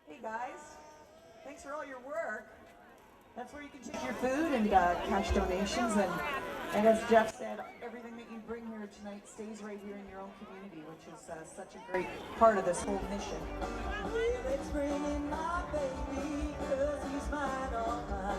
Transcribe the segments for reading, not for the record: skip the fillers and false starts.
Hey guys, thanks for all your work. That's where you can take your food and cash donations. And as Jeff said, everything that you bring here tonight stays right here in your own community, which is such a great part of this whole mission. Let's bring in my baby, 'cause he's mine, all mine.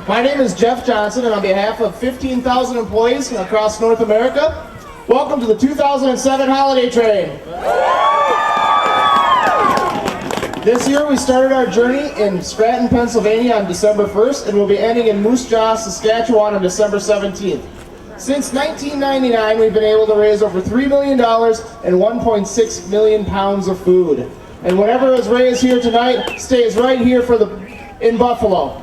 My name is Jeff Johnson, and on behalf of 15,000 employees across North America, welcome to the 2007 Holiday Train. This year we started our journey in Stratton, Pennsylvania on December 1st, and we'll be ending in Moose Jaw, Saskatchewan on December 17th. Since 1999, we've been able to raise over $3 million and 1.6 million pounds of food. And whatever is raised here tonight stays right here in Buffalo.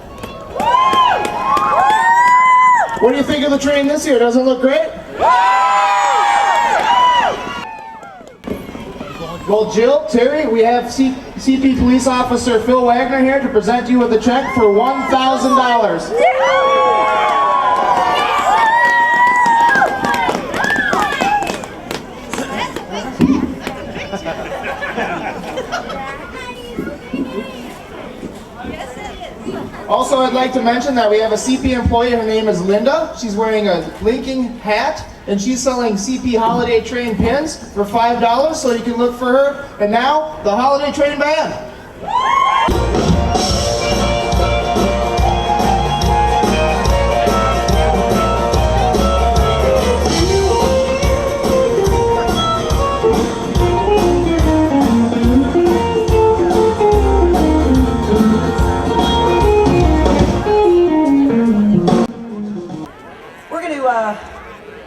What do you think of the train this year? Doesn't it look great? Well, Jill, Terry, we have CP Police Officer Phil Wagner here to present you with a check for $1,000. Also, I'd like to mention that we have a CP employee. Her name is Linda. She's wearing a Lincoln hat, and she's selling CP Holiday Train pins for $5, so you can look for her. And now, the Holiday Train Band.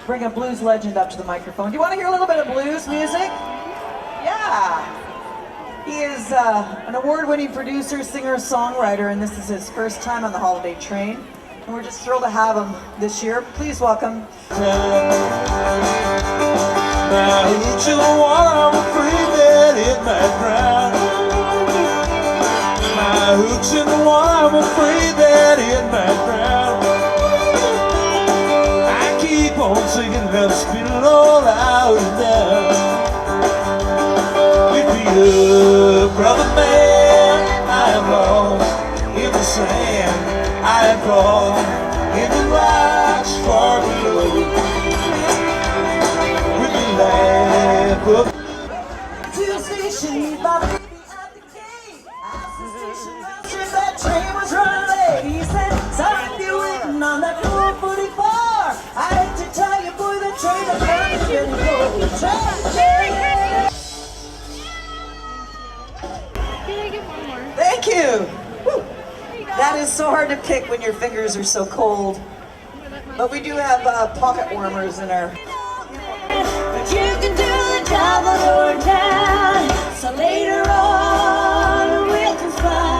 Bring a blues legend up to the microphone. Do you want to hear a little bit of blues music? Yeah. He is an award-winning producer, singer, songwriter, and this is his first time on the Holiday Train. And we're just thrilled to have him this year. Please welcome. Now each one, I'm afraid that it might drown. My hook's in the one, I'm afraid that it might drown. Keep on singing, gotta spin it all out and down. Pick me up, brother man, I am lost in the sand. I am caught in the rocks far below. that book. To station by the baby at the gate. Asked the station master if that train was running late. He said, sorry if you're waiting on that 444. I hate to tell you, boy, the train is running really low. Thank you. Woo. That is so hard to pick when your fingers are so cold. But we do have pocket warmers in our. But you can do the job on your town. So later on, we'll conspire.